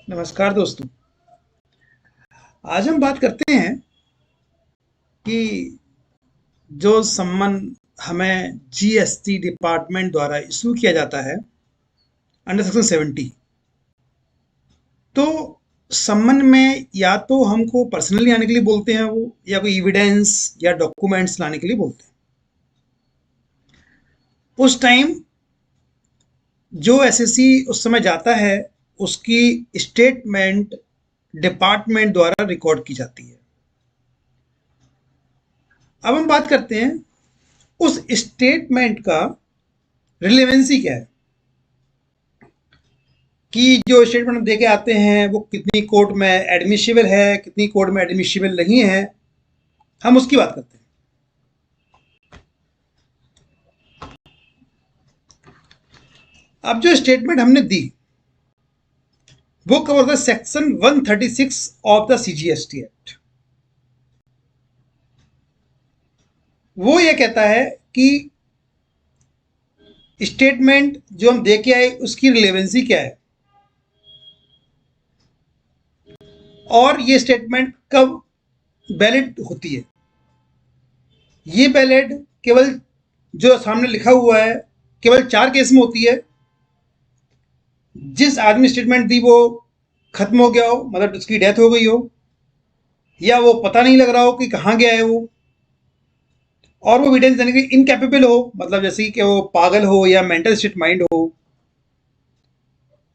नमस्कार दोस्तों। आज हम बात करते हैं कि जो सम्मन हमें जीएसटी डिपार्टमेंट द्वारा इशू किया जाता है अंडर सेक्शन 70। तो सम्मन में या तो हमको पर्सनली आने के लिए बोलते हैं वो, या कोई एविडेंस या डॉक्यूमेंट्स लाने के लिए बोलते हैं। उस टाइम जो एसएससी उस समय जाता है उसकी स्टेटमेंट डिपार्टमेंट द्वारा रिकॉर्ड की जाती है। अब हम बात करते हैं उस स्टेटमेंट का रिलेवेंसी क्या है, कि जो स्टेटमेंट हम दे के आते हैं वो कितनी कोर्ट में एडमिसिबल है, कितनी कोर्ट में एडमिसिबल नहीं है, हम उसकी बात करते हैं। अब जो स्टेटमेंट हमने दी वो cover the section 136 of the CGST act. वो ये कहता है कि स्टेटमेंट जो हम दे के आए उसकी रिलेवेंसी क्या है, और ये स्टेटमेंट कब वैलिड होती है। ये वैलिड केवल जो सामने लिखा हुआ है केवल 4 केस में होती है। जिस आदमी स्टेटमेंट दी वो खत्म हो गया हो, मतलब उसकी डेथ हो गई हो, या वो पता नहीं लग रहा हो कि कहाँ गया है वो, और वो एविडेंस देने के लिए इनकैपेबल हो, मतलब जैसे कि वो पागल हो या मेंटल स्टेट माइंड हो,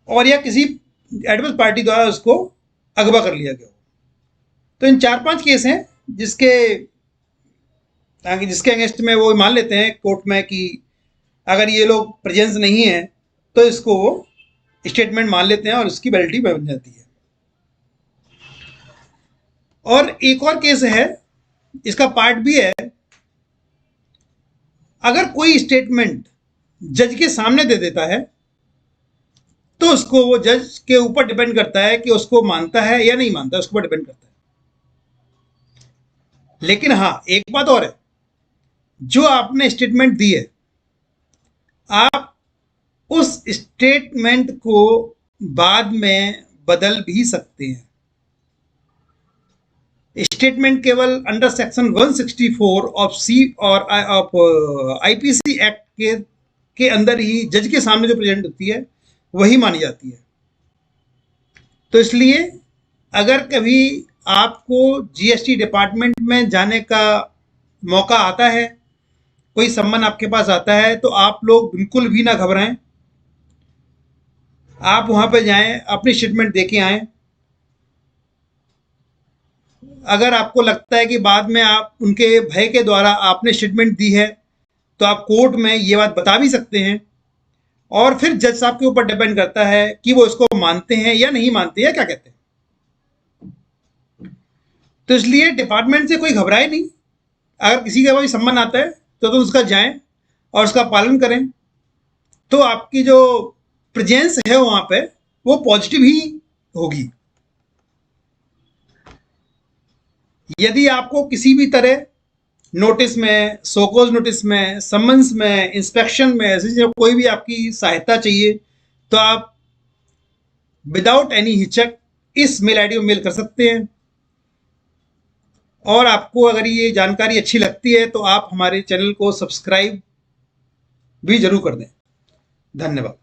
और या किसी एडवर्स पार्टी द्वारा उसको अगवा कर लिया गया हो। तो इन 4-5 केस हैं जिसके अगेंस्ट में वो मान लेते हैं कोर्ट में कि अगर ये लोग प्रेजेंस नहीं है तो इसको वो स्टेटमेंट मान लेते हैं और इसकी वैलिडिटी बन जाती है। और एक और केस है, इसका पार्ट भी है। अगर कोई स्टेटमेंट जज के सामने दे देता है तो उसको वो जज के ऊपर डिपेंड करता है कि उसको मानता है या नहीं मानता है, उसके ऊपर डिपेंड करता है। लेकिन हाँ, एक बात और है, जो आपने स्टेटमेंट दी है आप उस स्टेटमेंट को बाद में बदल भी सकते हैं। स्टेटमेंट केवल अंडर सेक्शन 164 ऑफ सी और ऑफ आईपीसी एक्ट के अंदर ही जज के सामने जो प्रेजेंट होती है वही मानी जाती है। तो इसलिए अगर कभी आपको जीएसटी डिपार्टमेंट में जाने का मौका आता है, कोई सम्मन आपके पास आता है, तो आप लोग बिल्कुल भी ना घबराएं। आप वहां पर जाएं, अपनी स्टेटमेंट दे के आएं। अगर आपको लगता है कि बाद में आप उनके भय के द्वारा आपने स्टेटमेंट दी है तो आप कोर्ट में ये बात बता भी सकते हैं, और फिर जज साहब के ऊपर डिपेंड करता है कि वो इसको मानते हैं या नहीं मानते हैं, क्या कहते हैं। तो इसलिए डिपार्टमेंट से कोई घबराए नहीं। अगर किसी का कोई सम्मान आता है तो उसका जाएं और उसका पालन करें, तो आपकी जो प्रेजेंस है वहां पे वो पॉजिटिव ही होगी। यदि आपको किसी भी तरह नोटिस में, सोकोज नोटिस में, समन्स में, इंस्पेक्शन में, ऐसी कोई भी आपकी सहायता चाहिए तो आप विदाउट एनी हिचक इस मेल आईडी में मेल कर सकते हैं। और आपको अगर ये जानकारी अच्छी लगती है तो आप हमारे चैनल को सब्सक्राइब भी जरूर कर दें। धन्यवाद।